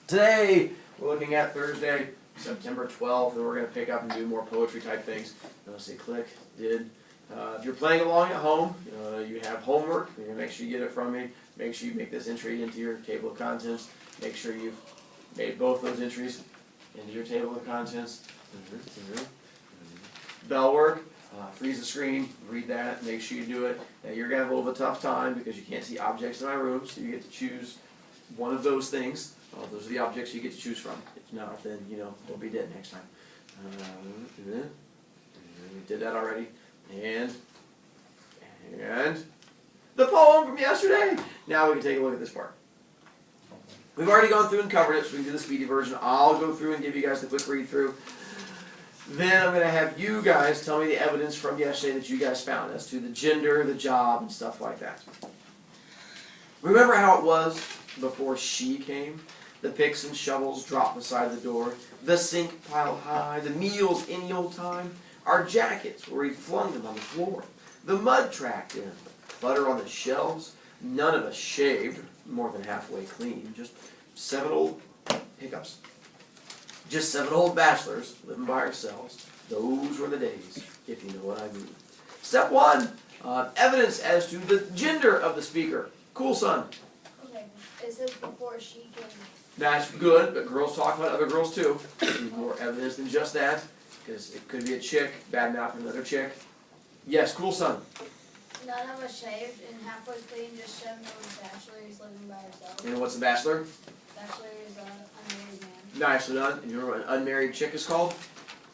Today, we're looking at Thursday, September 12th, and we're going to pick up and do more poetry type things. Let's see, click, did. If you're playing along at home, you have homework. You're going to make sure you get it from me. Make sure you make this entry into your table of contents. Make sure you've made both those entries into your table of contents. Bellwork, freeze the screen, read that, make sure you do it. Now you're going to have a little bit tough time because you can't see objects in my room, so you get to choose one of those things. Those are the objects you get to choose from. If not, then, we'll be dead next time. We did that already. And the poem from yesterday. Now we can take a look at this part. We've already gone through and covered it, so we can do the speedy version. I'll go through and give you guys the quick read through. Then I'm going to have you guys tell me the evidence from yesterday that you guys found as to the gender, the job, and stuff like that. Remember how it was before she came? The picks and shovels dropped beside the door. The sink piled high. The meals any old time. Our jackets where we flung them on the floor. The mud tracked in. Clutter on the shelves. None of us shaved, more than halfway clean. Just 7 old hiccups. Just 7 old bachelors living by ourselves. Those were the days, if you know what I mean. Step 1, evidence as to the gender of the speaker. Cool, son. Okay, it says before she came. That's good, but girls talk about other girls too. Need more evidence than just that, because it could be a chick, bad mouthing another chick. Yes, cool, son. None of us shaved and halfway clean, just 7 old bachelors living by ourselves. And what's a bachelor? Bachelor is an unmarried man. Nicely done. And you remember what an unmarried chick is called?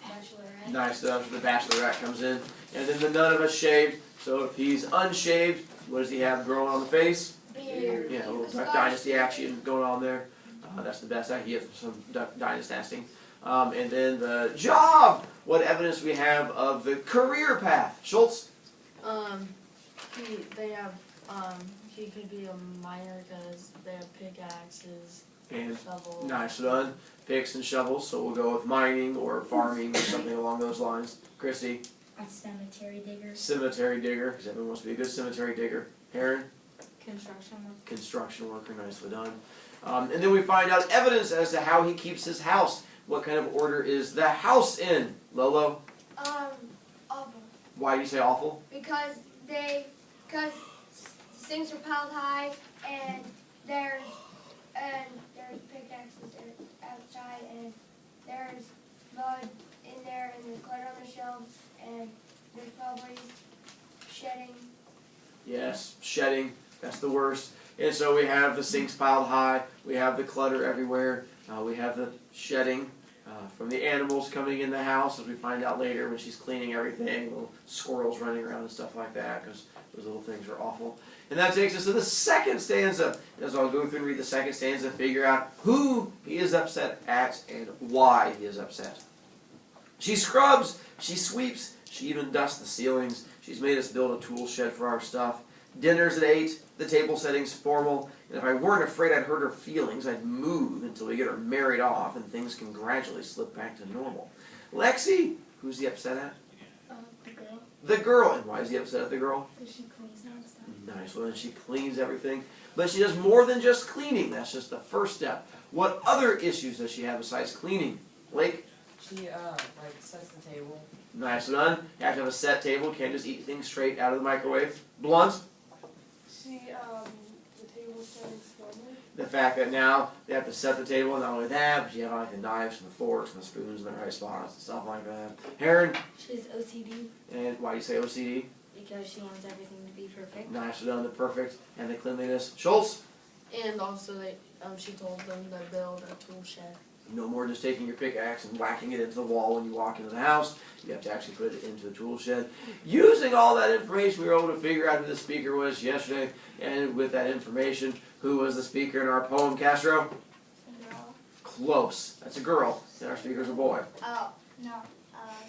Bachelorette. Nice done. So the bachelorette comes in. And then the none of us shaved. So if he's unshaved, what does he have growing on the face? Beard. Yeah, a little Duck Dynasty action going on there. That's the best I can get from some Duck Dynasty. And then the job. What evidence we have of the career path? Schultz? He could be a miner because they have pickaxes And shovels. nice done. Picks and shovels. So we'll go with mining or farming or something along those lines. Christy? A cemetery digger. Cemetery digger, because everyone wants to be a good cemetery digger. Aaron? Construction work. Construction worker, nicely done. And then we find out evidence as to how he keeps his house. What kind of order is the house in? Lolo? Awful. Why do you say awful? Because sinks are piled high and there's pickaxes outside and there's mud in there and there's clutter on the shelves and there's probably shedding. Yes, shedding. That's the worst. And so we have the sinks piled high. We have the clutter everywhere. We have the shedding from the animals coming in the house, as we find out later when she's cleaning everything. Little squirrels running around and stuff like that, because those little things are awful. And that takes us to the second stanza. As I'll go through and read the second stanza, figure out who he is upset at and why he is upset. She scrubs, she sweeps, she even dusts the ceilings. She's made us build a tool shed for our stuff. Dinner's at 8, the table setting's formal, and if I weren't afraid I'd hurt her feelings, I'd move until we get her married off and things can gradually slip back to normal. Lexi, who's he upset at? The girl. The girl. And why is he upset at the girl? Because she cleans all the stuff. Nice. Well, then she cleans everything. But she does more than just cleaning. That's just the first step. What other issues does she have besides cleaning? Blake? She, sets the table. Nice done. You have to have a set table. You can't just eat things straight out of the microwave. Blunt? The table stands formal. The fact that now they have to set the table, and not only that, but you have like the knives and the forks and the spoons in the right spots and stuff like that. Heron? She's OCD. And why do you say OCD? Because she wants everything to be perfect. Nice done, the perfect and the cleanliness. Schultz? And also, she told them to build a tool shed. No more just taking your pickaxe and whacking it into the wall when you walk into the house. You have to actually put it into a tool shed. Using all that information, we were able to figure out who the speaker was yesterday. And with that information, who was the speaker in our poem, Castro? Girl. Close. That's a girl, and our speaker's a boy. Oh, no.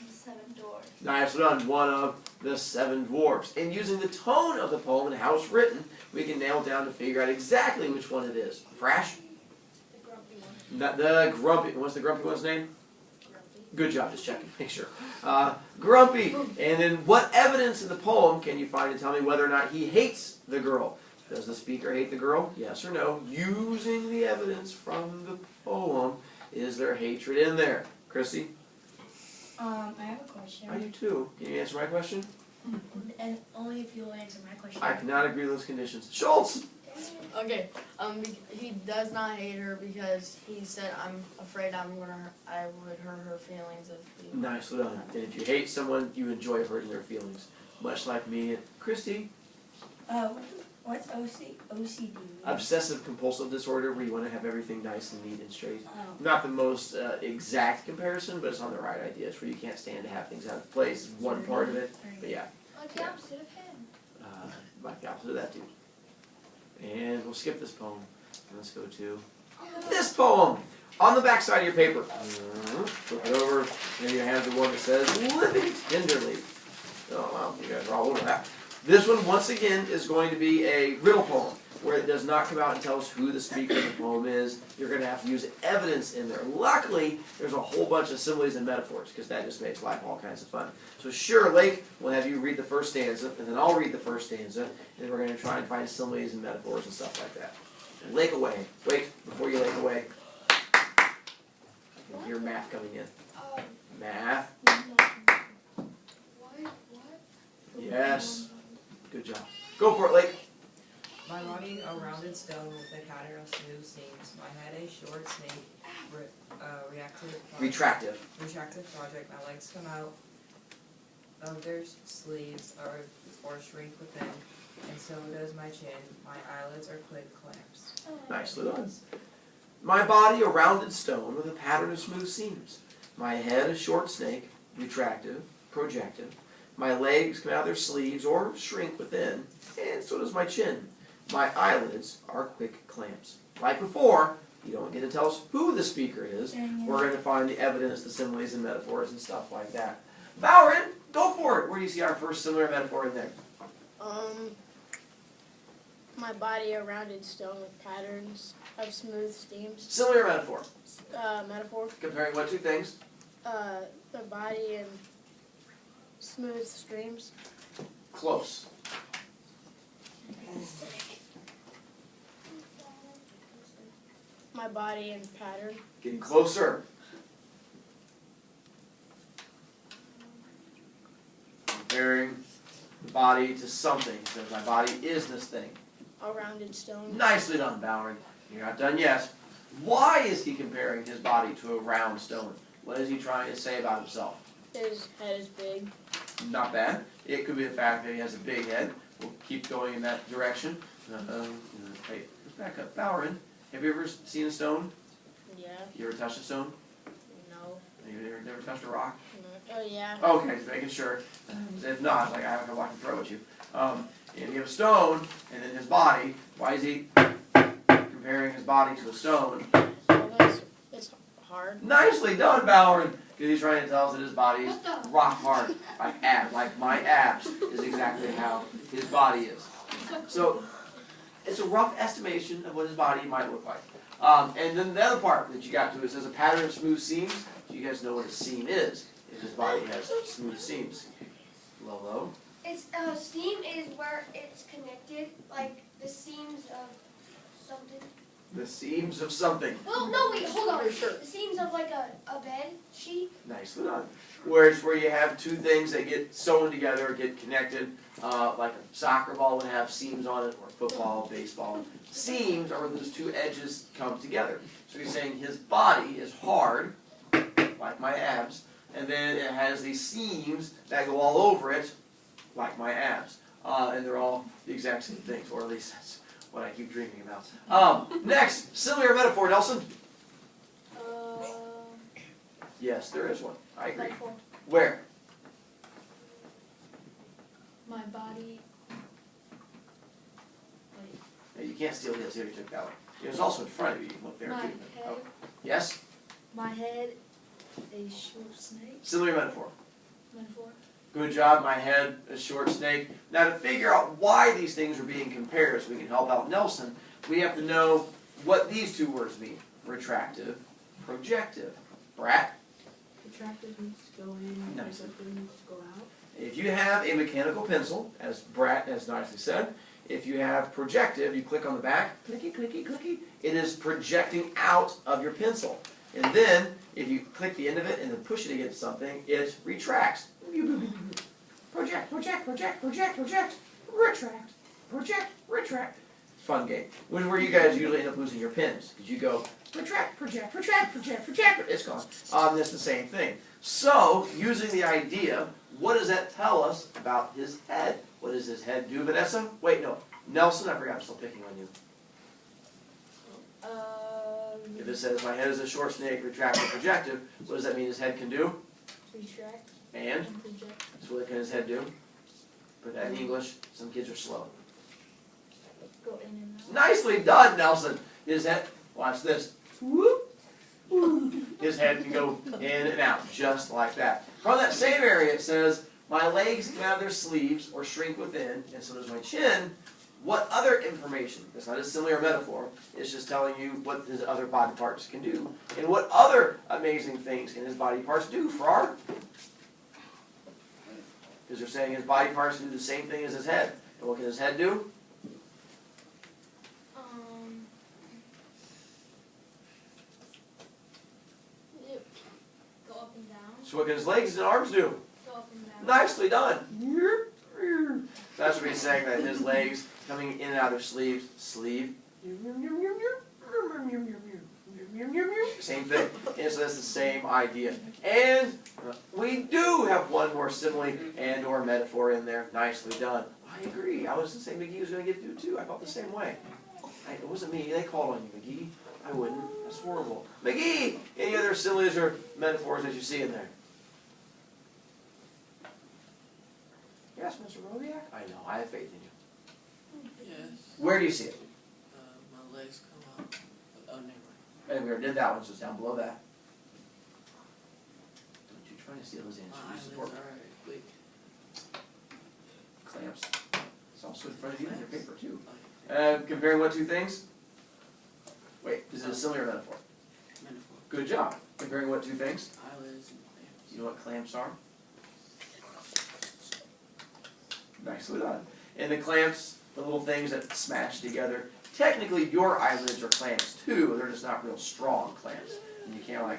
7 doors. Nice done. One of the 7 dwarfs. And using the tone of the poem and how it's written, we can nail it down to figure out exactly which one it is. Frash? The grumpy one. The grumpy. What's the grumpy one's name? Grumpy. Good job, just checking, make sure. Grumpy. And then what evidence in the poem can you find to tell me whether or not he hates the girl? Does the speaker hate the girl? Yes or no? Using the evidence from the poem, is there hatred in there? Chrissy? I have a question. I do too. Can you answer my question? And only if you'll answer my question. I cannot agree with those conditions. Schultz! Okay, he does not hate her because he said, I'm afraid I would hurt her feelings if he... Nicely done. And if you hate someone, you enjoy hurting their feelings. Much like me and Christy. What's OCD? Obsessive compulsive disorder, where you want to have everything nice and neat and straight. Oh. Not the most exact comparison, but it's on the right idea. It's where you can't stand to have things out of place. One part of it, but yeah. Like the opposite of him. Like the opposite of that dude. And we'll skip this poem. And let's go to this poem. On the back side of your paper. Flip it over, and you have the one that says, Living Tenderly. Oh, well, you guys are all over that. This one, once again, is going to be a riddle poem, where it does not come out and tell us who the speaker of the poem is. You're going to have to use evidence in there. Luckily, there's a whole bunch of similes and metaphors, because that just makes life all kinds of fun. So sure, Lake, we'll have you read the first stanza, and then I'll read the first stanza, and then we're going to try and find similes and metaphors and stuff like that. And Lake away. Wait, before you Lake away. I can hear math coming in. Math. What? Yes. Good job. Go for it, Lake. My body a rounded stone with a pattern of smooth seams. My head a short snake, retractive project. My legs come out of their sleeves or shrink within, and so does my chin. My eyelids are quick clamps. Nicely done. My body a rounded stone with a pattern of smooth seams. My head a short snake, retractive, projective. My legs come out of their sleeves or shrink within, and so does my chin. My eyelids are quick clamps. Like before, you don't get to tell us who the speaker is. We're going to find the evidence, the similes and metaphors and stuff like that. Bowrin, go for it. Where do you see our first similar metaphor in there? My body a rounded stone with patterns of smooth seams. Similar metaphor. Metaphor. Comparing what two things? The body and smooth streams. Close. My body and pattern. Getting closer. Comparing the body to something. So my body is this thing. A rounded stone. Nicely done, Bowrin. You're not done yet. Why is he comparing his body to a round stone? What is he trying to say about himself? His head is big. Not bad. It could be the fact that he has a big head. We'll keep going in that direction. Hey, let's back up. Bowrin, have you ever seen a stone? Yeah. You ever touched a stone? No. You never touched a rock? No. Oh yeah. Okay, just making sure. If not, like I have a rock to throw at you. And you have a stone, and then his body. Why is he comparing his body to a stone? It's hard. Nicely done, Bowrin. Because he's trying to tell us that his body is rock hard, like my abs is exactly how his body is. So it's a rough estimation of what his body might look like. And then the other part that you got to, it says a pattern of smooth seams. Do you guys know what a seam is? If his body has smooth seams. Lolo? It's seam is where it's connected, like the seams of something. The seams of something. Well, no, wait, hold on. The seams of like a bed sheet. Nicely done. Whereas where you have two things that get sewn together, get connected, like a soccer ball would have seams on it, or football, baseball. Seams are where those two edges come together. So he's saying his body is hard, like my abs, and then it has these seams that go all over it, like my abs. And they're all the exact same things, or at least that's what I keep dreaming about. Next, similar metaphor, Nelson. Yes, there is one. I agree. Metaphor. Where? My body. Wait. Hey, you can't steal his. He already took that one. It was also in front of you. You can look there My too. head. Oh. Yes? My head. A short snake. Similar metaphor. Metaphor. Good job, my head, a short snake. Now to figure out why these things are being compared so we can help out Nelson, we have to know what these two words mean. Retractive, projective. Brat? Retractive means to go in. Nice. Projective means to go out. If you have a mechanical pencil, as Brat has nicely said, If you have projective, you click on the back, clicky, clicky, clicky, it is projecting out of your pencil. And then, if you click the end of it and then push it against something, it retracts. Project, project, project, project, project, retract, project, retract. Fun game. Which is where you guys usually end up losing your pens. Because you go, retract, project, retract, project, retract, it's gone. It's the same thing. So, using the idea, what does that tell us about his head? What does his head do, Vanessa? Wait, no. Nelson, I forgot I'm still picking on you. If it says my head is a short snake, retracted, projective, what does that mean his head can do? Retract And? and project. So what can his head do? Put that in English. Some kids are slow. Go in and out. Nicely done, Nelson. His head, watch this. Whoop. His head can go in and out, just like that. From that same area, it says, my legs come out of their sleeves or shrink within, and so does my chin. What other information? It's not a simile or metaphor. It's just telling you what his other body parts can do. And what other amazing things can his body parts do for our? Because they're saying his body parts do the same thing as his head. And what can his head do? Go up and down. So what can his legs and arms do? Go up and down. Nicely done. That's what he's saying, that his legs coming in and out of their sleeves. Sleeve. Same thing. And so that's the same idea. And we do have one more simile and or metaphor in there. Nicely done. I agree. I was the same. McGee was going to get to too. I felt the same way. It wasn't me. They called on you, McGee. I wouldn't. That's horrible. McGee, any other similes or metaphors that you see in there? Yes, Mr. Broviak? I know. I have faith in you. Yes. Where do you see it? My legs come up. Oh, never mind. And we already did that one, so it's down below that. Don't you try to steal his answer. My You support eyelids are weak. clamps. It's also in front of you in your paper, too. Like Comparing what two things? Wait, is it a simile or metaphor? metaphor. Good job. Comparing what two things? Eyelids and clamps. You know what clamps are? Nicely done. And the clamps, the little things that smash together. Technically, your eyelids are clamps too. They're just not real strong clamps. And you can't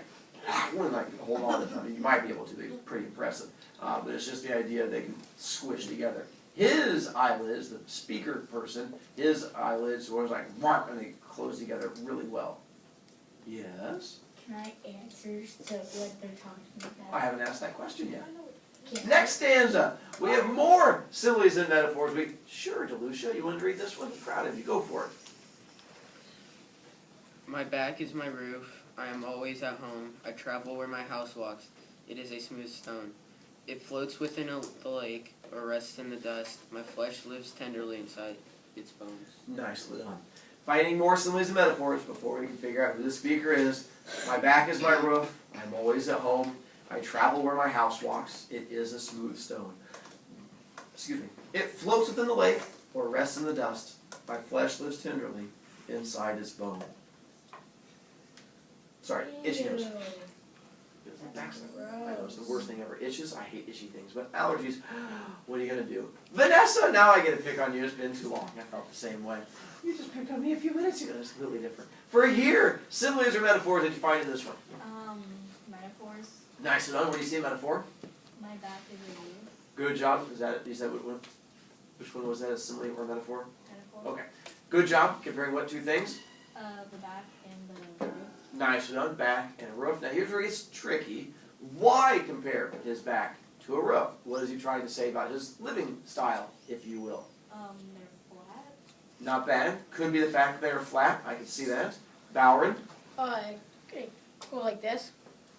hold on to them. I mean, you might be able to. They're pretty impressive. But it's just the idea they can squish together. His eyelids, the speaker person, his eyelids were like, and they close together really well. Yes? Can I answer to what they're talking I about? haven't asked that question yet. Can Next stanza. We have more similes and metaphors. Sure, Delucia, you want to read this one? I'm proud of you. Go for it. My back is my roof. I am always at home. I travel where my house walks. It is a smooth stone. It floats within the lake or rests in the dust. My flesh lives tenderly inside its bones. Nicely done. Finding more similes and metaphors before we can figure out who the speaker is. My back is my roof. I'm always at home. I travel where my house walks. It is a smooth stone. Excuse me. It floats within the lake or rests in the dust. My flesh lives tenderly inside its bone. Sorry, itchy nose. I know it's the worst thing ever. Itches, I hate itchy things. But allergies, what are you going to do? Vanessa, now I get to pick on you. It's been too long. I felt the same way. You just picked on me a few minutes ago. It's completely different. For a year, similes or metaphors did you find in this one? Metaphors. Nicely done. What do you see in metaphor? My back is a roof. Good job. Is that it? You said which one was that? A simile or a metaphor? Metaphor. Okay. Good job. Comparing what two things? The back and the roof. Nicely done. Back and a roof. Now here's where it gets tricky. Why compare his back to a roof? What is he trying to say about his living style, if you will? They're flat. Not bad. Could be the fact that they are flat. I can see that. Bowron. Okay. Go like this.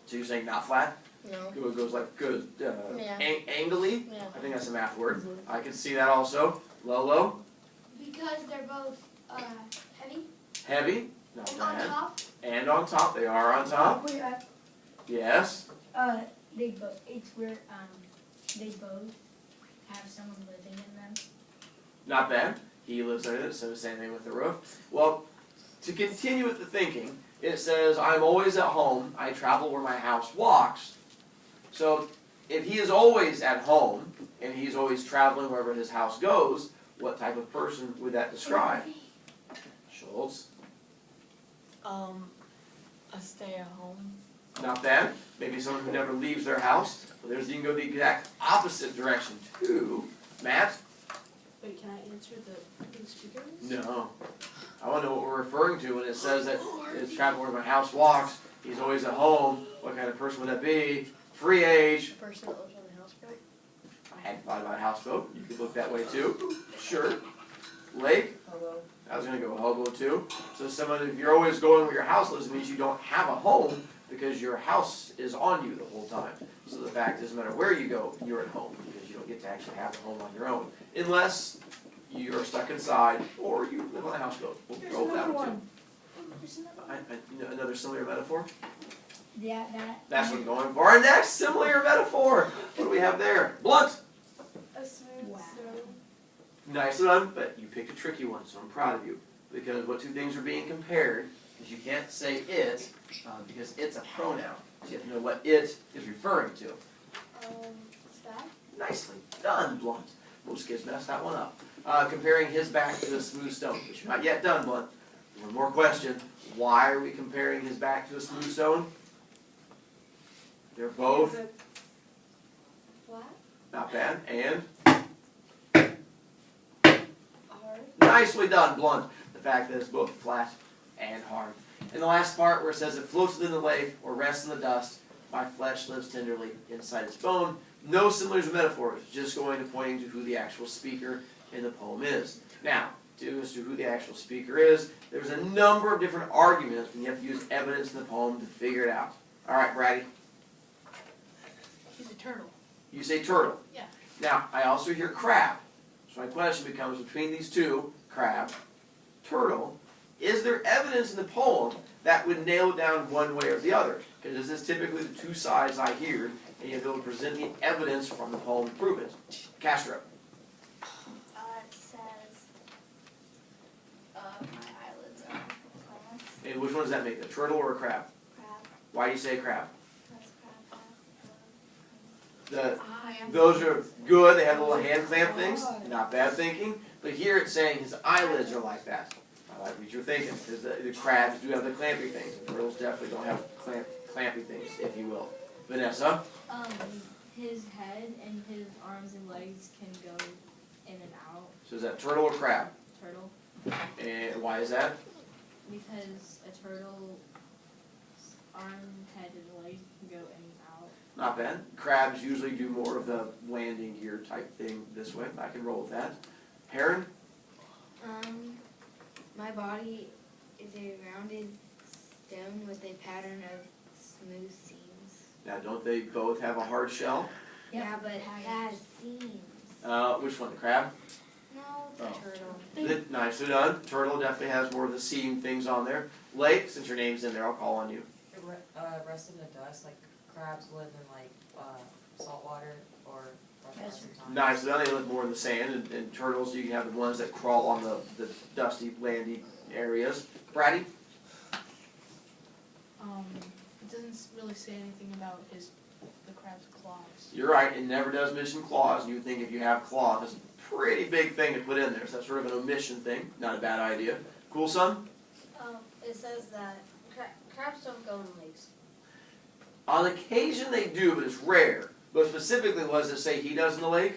So you're saying not flat? No. It goes like good. Yeah. Angly. Yeah. I think that's a math word. I can see that also. Lolo. Because they're both heavy Heavy. Not and on bad. top. And on top. They are on top. Yes. They both. It's where they both have someone living in them. Not bad. He lives under it, so the same thing with the roof. Well, to continue with the thinking, it says, I'm always at home. I travel where my house walks. So if he is always at home, and he's always traveling wherever his house goes, what type of person would that describe? Schultz? A stay at home. Not bad. Maybe someone who never leaves their house. Well, you can go the exact opposite direction too. Matt? Wait, can I answer the speakers? No. I want to know what we're referring to when it says that it's traveling where my house walks. He's always at home. What kind of person would that be? Free age. Person that lives on a houseboat. I hadn't thought about a houseboat. You could look that way too. Sure. Lake. Hello. I was going to go hobo too. So someone, if you're always going where your house lives, it means you don't have a home because your house is on you the whole time. So the fact is, no matter where you go, you're at home because you don't get to actually have a home on your own. Unless you're stuck inside or you live on a houseboat. We'll go with that one too. Another similar metaphor? Yeah, That's what I'm going for. Our next similar metaphor. What do we have there? Blunt. A smooth Wow. stone. Nicely done, but you picked a tricky one, so I'm proud of you. Because what two things are being compared is you can't say it because it's a pronoun. So you have to know what it is referring to. Sky? Nicely done, Blunt. Most kids mess that one up. Comparing his back to a smooth stone, but you're not yet done, Blunt. One more question. Why are we comparing his back to a smooth stone? They're both Flat? not bad, and Hard? nicely done, Blunt. The fact that it's both flat and hard. And the last part where it says it floats within the lake or rests in the dust, my flesh lives tenderly inside its bone. No similars or metaphors, just going to pointing to who the actual speaker in the poem is. Now, as to who the actual speaker is, there's a number of different arguments when you have to use evidence in the poem to figure it out. All right, Brady, He's a turtle. you say turtle. Yeah. Now, I also hear crab. So my question becomes between these two, crab, turtle, is there evidence in the poem that would nail it down one way or the other? Because this is typically the two sides I hear, and you have to be able to present the evidence from the poem to prove it. Castro. It says, my eyelids are closed. And which one does that make, a turtle or a crab? Crab. Why do you say crab? That's crab. Those are good, they have little hand clamp things, not bad thinking. But here it's saying his eyelids are like that. I like what you're thinking, because the crabs do have the clampy things. The turtles definitely don't have clampy things, if you will. Vanessa? His head and his arms and legs can go in and out. So is that turtle or crab? Turtle. And why is that? Because a turtle's arm, head, and legs can go in and out. Not bad. Crabs usually do more of the landing gear type thing this way. I can roll with that. Heron? My body is a rounded stone with a pattern of smooth seams. Now, don't they both have a hard shell? Yeah, but it has seams. Which one, the crab? No, the Oh. turtle. Nicely done. Turtle definitely has more of the seam things on there. Lake, since your name's in there, I'll call on you. Rest in the dust, like crabs live in like salt water or freshwater sometimes. Nicely done. They live more in the sand, and turtles, you can have the ones that crawl on the dusty, landy areas. Brady? It doesn't really say anything about the crab's claws. You're right. It never does mention claws, and you would think if you have claws, that's a pretty big thing to put in there. So that's sort of an omission thing. Not a bad idea. Cool, son? It says that crabs don't go in lakes. On occasion they do, but it's rare. But specifically, what does it say he does in the lake?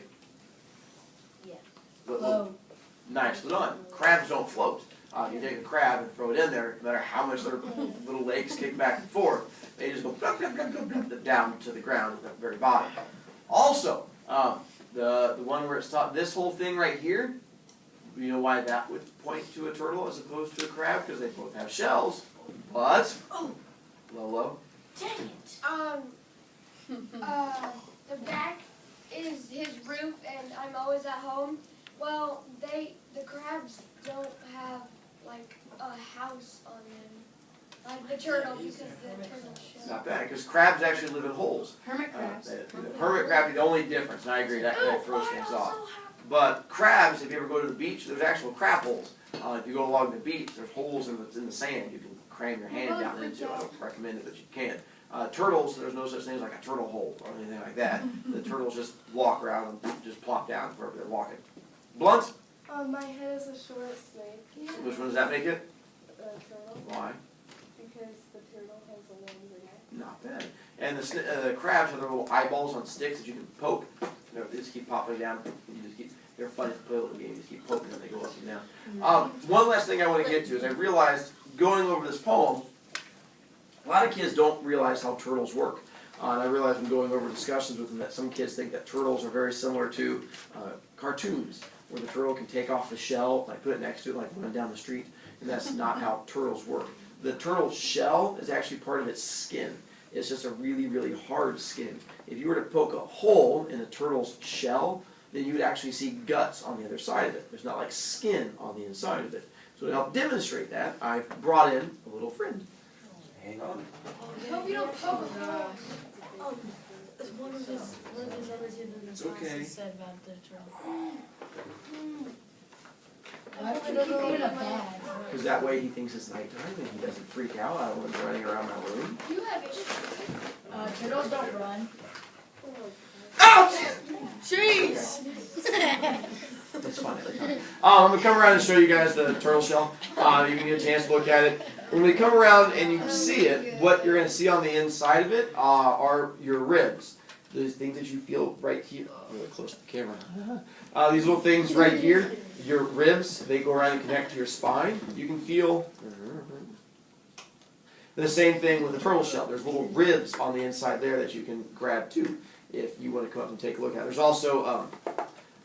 Yeah. Float. Nicely done. Crabs don't float. You take a crab and throw it in there, no matter how much their little legs kick back and forth, they just go blub, blub, blub, blub, blub, down to the ground at the very bottom. Also, the one where it's taught, this whole thing right here, you know why that would point to a turtle as opposed to a crab? Because they both have shells. But, Lolo, Dang it. The back is his roof, and I'm always at home. Well, the crabs don't have like a house on them, like the turtle, because the turtle shell. not bad, because crabs actually live in holes. Hermit crabs. The hermit crab, the only difference, and I agree, that throws things off. But crabs, if you ever go to the beach, there's actual crab holes. If you go along the beach, there's holes in the sand you can cram your hand down into. I don't recommend it, but you can. Turtles, there's no such thing as like a turtle hole or anything like that. The turtles just walk around and just plop down wherever they're walking. Blunt? My head is a short snake. Which one does that make it? Turtle. Why? Because the turtle has a longer neck. Not bad. And the crabs have their little eyeballs on sticks that you can poke. They just keep popping down. You just keep. They're fun to play a little game. You just keep poking them, they go up and down. One last thing I want to get to is I realized going over this poem, a lot of kids don't realize how turtles work. And I realized when going over discussions with them that some kids think that turtles are very similar to cartoons, where the turtle can take off the shell, like put it next to it, like run down the street. And that's not how turtles work. The turtle's shell is actually part of its skin. It's just a really, really hard skin. If you were to poke a hole in a turtle's shell, then you would actually see guts on the other side of it. There's not like skin on the inside of it. So to help demonstrate that, I've brought in a little friend. Hang on. I hope you don't poke a hole. One of his other kids in his It's okay. class said about the turtle. Why would you keep it in a bag? Because that way he thinks it's nighttime and he doesn't freak out. I don't want him running around my room. You have issues. Turtles don't run. Ouch! Jeez! That's fun every time. I'm going to come around and show you guys the turtle shell. You can get a chance to look at it. When we come around and you see it, what you're going to see on the inside of it are your ribs. These things that you feel right here. Really close to the camera. These little things right here, your ribs, they go around and connect to your spine. You can feel the same thing with the turtle shell. There's little ribs on the inside there that you can grab too if you want to come up and take a look at it. There's also,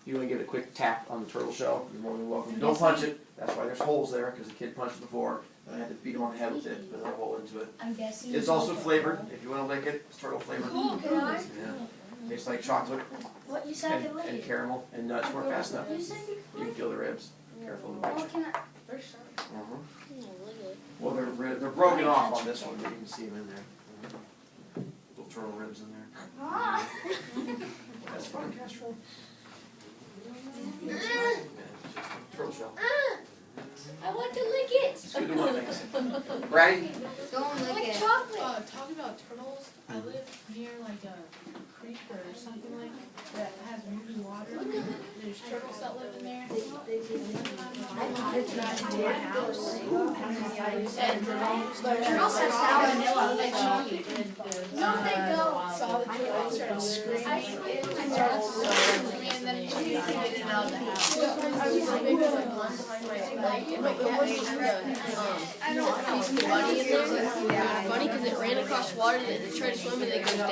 you want to give it a quick tap on the turtle shell, you're more than welcome. Don't punch it. That's why there's holes there, because the kid punched it before. I had to beat him on the head with it, put a hole into it. I'm guessing. It's also flavored. If you want to lick it, it's turtle flavored. Cool, can I? Yeah. Tastes like chocolate What you said to and lick? caramel and nuts. Weren't fast enough. You said You can feel the ribs. Careful to bite Oh, you. can I? For sure. Well, they're broken off on this one, but you can see them in there. Little turtle ribs in there. Ah. That's fun, Castro. Turtle shell. I want to lick it. It's good to want things. Right? Don't look Like at chocolate. Talking about turtles, I live near like a creek or something like that has moving water. There's turtles that live in there. I tried to my house. And turtles have salmonella like chocolate. No, they don't. Saw the turtle started screaming. And then she didn't get out of the house. I was like, maybe like one behind my leg, and my cat ate the bunny in there. Funny because it ran across water, and it tried to swim, and it goes down.